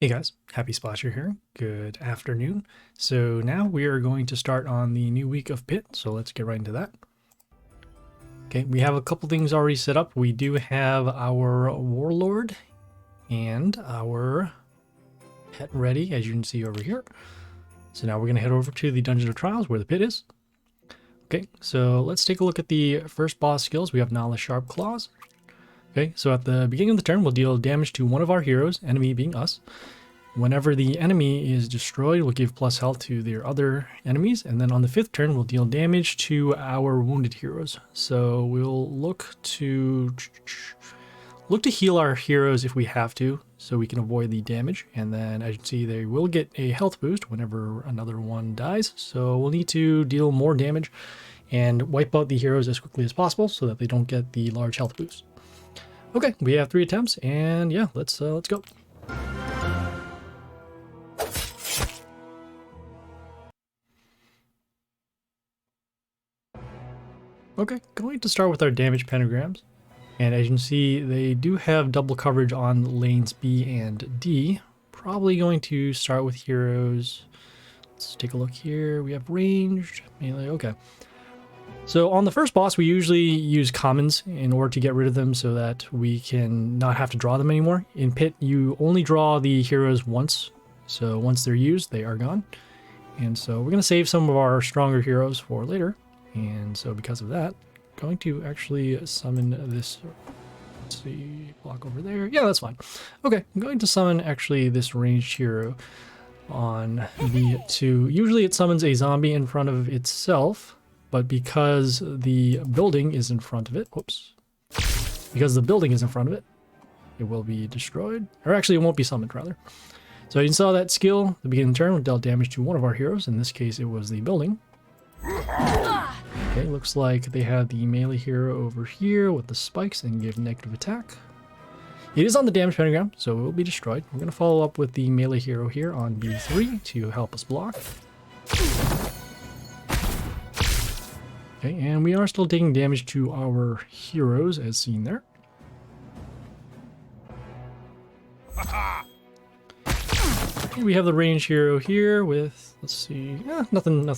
Hey guys, Happy Splasher here. Good afternoon. So now we are going to start on the new week of Pit, so let's get right into that. Okay, we have a couple things already set up. We do have our Warlord and our pet ready, as you can see over here. So now we're going to head over to the Dungeon of Trials where the pit is. Okay, so let's take a look at the first boss skills. We have Nala Sharp Claws. Okay, so at the beginning of the turn, we'll deal damage to one of our heroes, enemy being us. Whenever the enemy is destroyed, we'll give plus health to their other enemies. And then on the 5th turn, we'll deal damage to our wounded heroes. So we'll look to heal our heroes if we have to, so we can avoid the damage. And then as you can see, they will get a health boost whenever another one dies. So we'll need to deal more damage and wipe out the heroes as quickly as possible so that they don't get the large health boost. Okay, we have 3 attempts, and yeah, let's go. Okay, going to start with our damage pentagrams, and as you can see, they do have double coverage on lanes B and D. Probably going to start with heroes. Let's take a look here. We have ranged, melee. Okay. So on the first boss, we usually use commons in order to get rid of them so that we can not have to draw them anymore. In Pit, you only draw the heroes once. So once they're used, they are gone. And so we're going to save some of our stronger heroes for later. And so because of that, I'm going to actually summon this. Let's see, block over there. Yeah, that's fine. Okay, I'm going to summon actually this ranged hero on the 2. Usually it summons a zombie in front of itself. But because the building is in front of it, because the building is in front of it, it will be destroyed. Or actually, it won't be summoned, rather. So you saw that skill at the beginning of the turn dealt damage to one of our heroes. In this case, it was the building. Okay, looks like they have the melee hero over here with the spikes and give negative attack. It is on the damage pentagram, so it will be destroyed. We're going to follow up with the melee hero here on B3 to help us block. Okay, and we are still taking damage to our heroes, as seen there. Okay, we have the range hero here with, let's see, nothing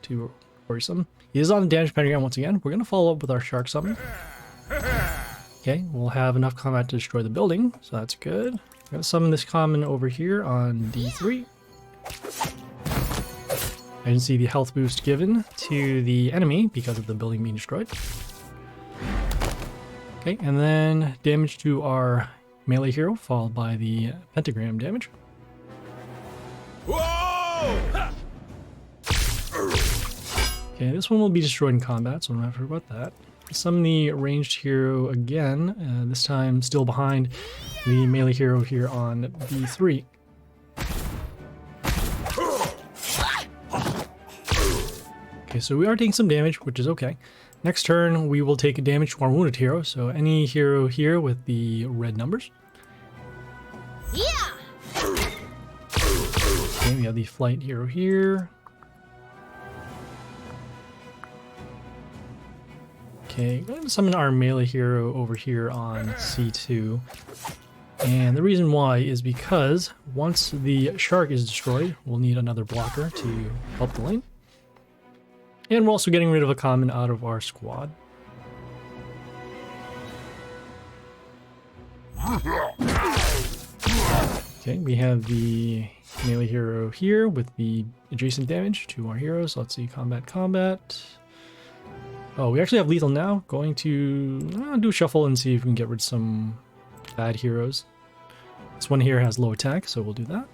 too worrisome. He is on the damage pentagram once again. We're going to follow up with our shark summon. Okay, we'll have enough combat to destroy the building, so that's good. I'm going to summon this common over here on D3. I can see the health boost given to the enemy because of the building being destroyed. Okay, and then damage to our melee hero, followed by the pentagram damage. Whoa! Okay, this one will be destroyed in combat, so I'm not sure about that. Summon the ranged hero again, this time still behind the melee hero here on B3. Okay, so we are taking some damage, which is okay. Next turn, we will take damage to our wounded hero, so any hero here with the red numbers. Yeah. Okay, we have the flight hero here. Okay, I'm going to summon our melee hero over here on C2. And the reason why is because once the shark is destroyed, we'll need another blocker to help the lane. And we're also getting rid of a common out of our squad. Okay, we have the melee hero here with the adjacent damage to our heroes. Let's see, combat. Oh, we actually have lethal now. Going to do a shuffle and see if we can get rid of some bad heroes. This one here has low attack, so we'll do that.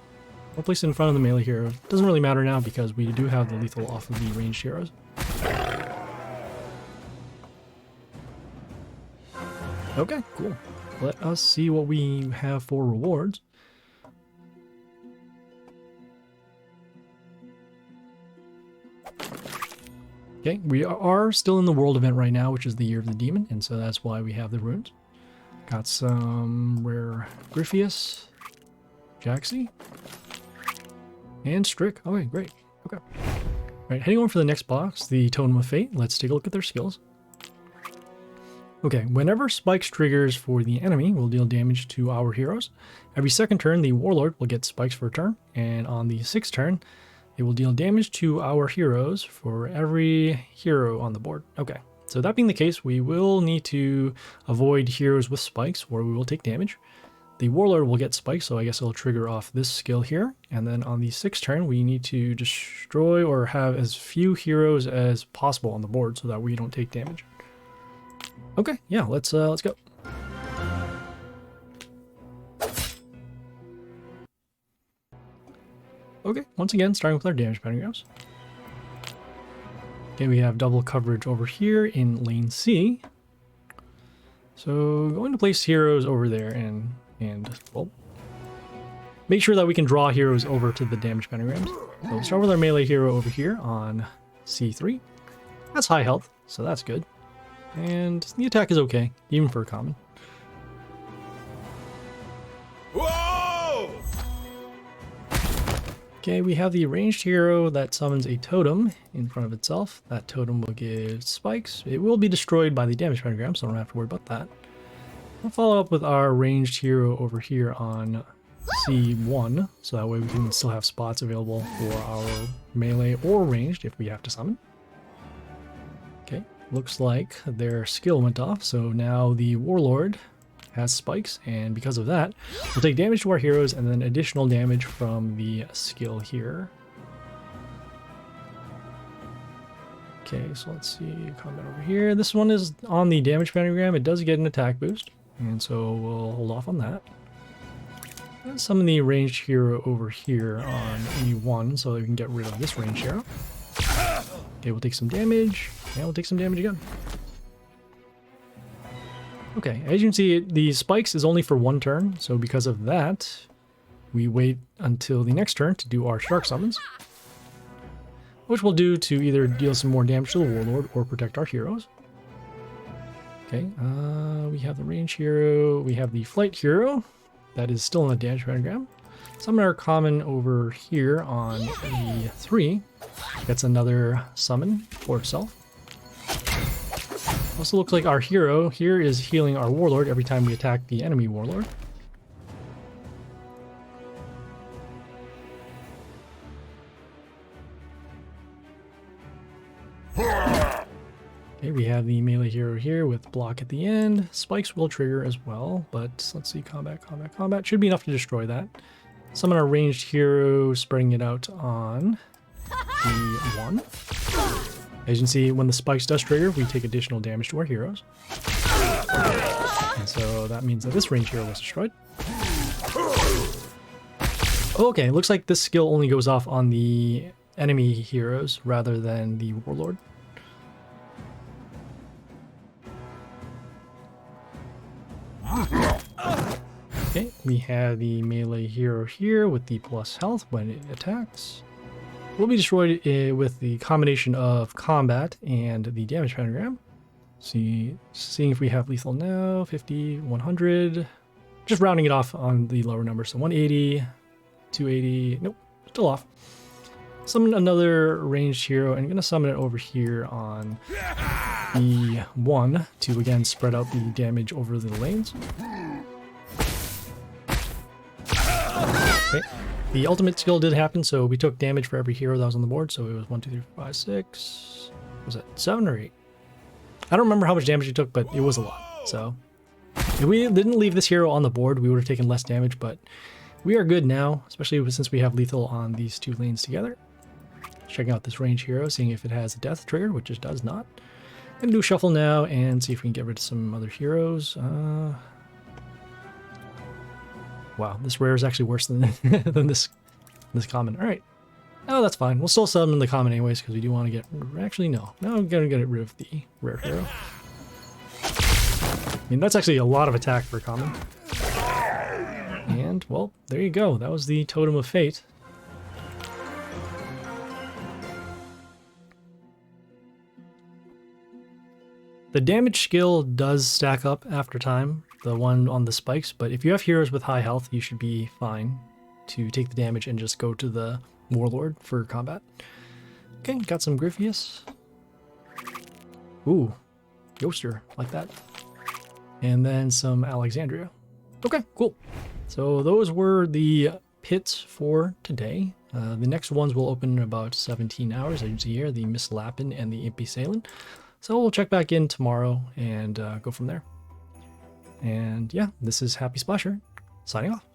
We'll place it in front of the melee hero. Doesn't really matter now because we do have the lethal off of the ranged heroes. Okay, cool. Let us see what we have for rewards. Okay, we are still in the world event right now, which is the Year of the Demon, and so that's why we have the runes. Got some rare Griffius, Jaxie, and Strick. Okay, great. Okay. All right, heading over for the next box, the Totem of Fate. Let's take a look at their skills. Okay, whenever spikes triggers for the enemy, we'll deal damage to our heroes. Every second turn, the Warlord will get spikes for a turn, and on the 6th turn, it will deal damage to our heroes for every hero on the board. Okay, so that being the case, we will need to avoid heroes with spikes, or we will take damage. The Warlord will get spikes, so I guess it'll trigger off this skill here. And then on the 6th turn, we need to destroy or have as few heroes as possible on the board so that we don't take damage. Okay, yeah, let's go. Okay, once again, starting with our damage pentagrams. Okay, we have double coverage over here in lane C. So going to place heroes over there and well, make sure that we can draw heroes over to the damage pentagrams. So we'll start with our melee hero over here on C3. That's high health, so that's good. And the attack is okay, even for a common. Whoa! Okay, we have the ranged hero that summons a totem in front of itself. That totem will give spikes. It will be destroyed by the damage pentagram, so I don't have to worry about that. We'll follow up with our ranged hero over here on C1, so that way we can still have spots available for our melee or ranged if we have to summon. Okay. Looks like their skill went off, so now the Warlord has spikes, and because of that, we'll take damage to our heroes and then additional damage from the skill here. Okay, so let's see, combat over here. This one is on the damage pentagram. It does get an attack boost, and so we'll hold off on that. Let's summon the ranged hero over here on E1 so that we can get rid of this ranged hero. Okay, we'll take some damage, and we'll take some damage again. Okay, as you can see, the spikes is only for one turn, so because of that, we wait until the next turn to do our shark summons, which we'll do to either deal some more damage to the Warlord or protect our heroes. Okay, we have the range hero, we have the flight hero, that is still in the damage pentagram. Summon our common over here on E3. Gets another summon for itself. Also looks like our hero here is healing our Warlord every time we attack the enemy Warlord. Okay, we have the melee hero here with block at the end. Spikes will trigger as well, but let's see, combat. Should be enough to destroy that. Summon our ranged hero, spreading it out on E1. As you can see, when the spikes does trigger, we take additional damage to our heroes. And so that means that this ranged hero was destroyed. Okay, looks like this skill only goes off on the enemy heroes rather than the Warlord. Okay, we have the melee hero here with the plus health when it attacks. Will be destroyed with the combination of combat and the damage pentagram. Seeing if we have lethal now, 50, 100. Just rounding it off on the lower number. So 180, 280, nope, still off. Summon another ranged hero, and I'm going to summon it over here on E1 to again spread out the damage over the lanes. Okay. The ultimate skill did happen, so we took damage for every hero that was on the board. So it was 1, 2, 3, 4, 5, 6. Was it 7 or 8? I don't remember how much damage he took, but it was a lot. So if we didn't leave this hero on the board, we would have taken less damage, but we are good now, especially since we have lethal on these two lanes together. Checking out this range hero, seeing if it has a death trigger, which it does not. Gonna do shuffle now and see if we can get rid of some other heroes. Wow, this rare is actually worse than than this common. All right, oh, that's fine. We'll still summon the common anyways because we do want to get. Actually, no, I'm gonna get rid of the rare hero. I mean, that's actually a lot of attack for common. And well, there you go. That was the Totem of Fate. The damage skill does stack up after time, the one on the spikes, but if you have heroes with high health, you should be fine to take the damage and just go to the Warlord for combat. Okay, got some Griffius. Ooh, Yoster, like that. and then some Alexandria. Okay, cool. So those were the pits for today. The next ones will open in about 17 hours, as you see here, the Miss Lappin and the Impy Salin. So we'll check back in tomorrow and go from there. And yeah, this is Happy Splasher, signing off.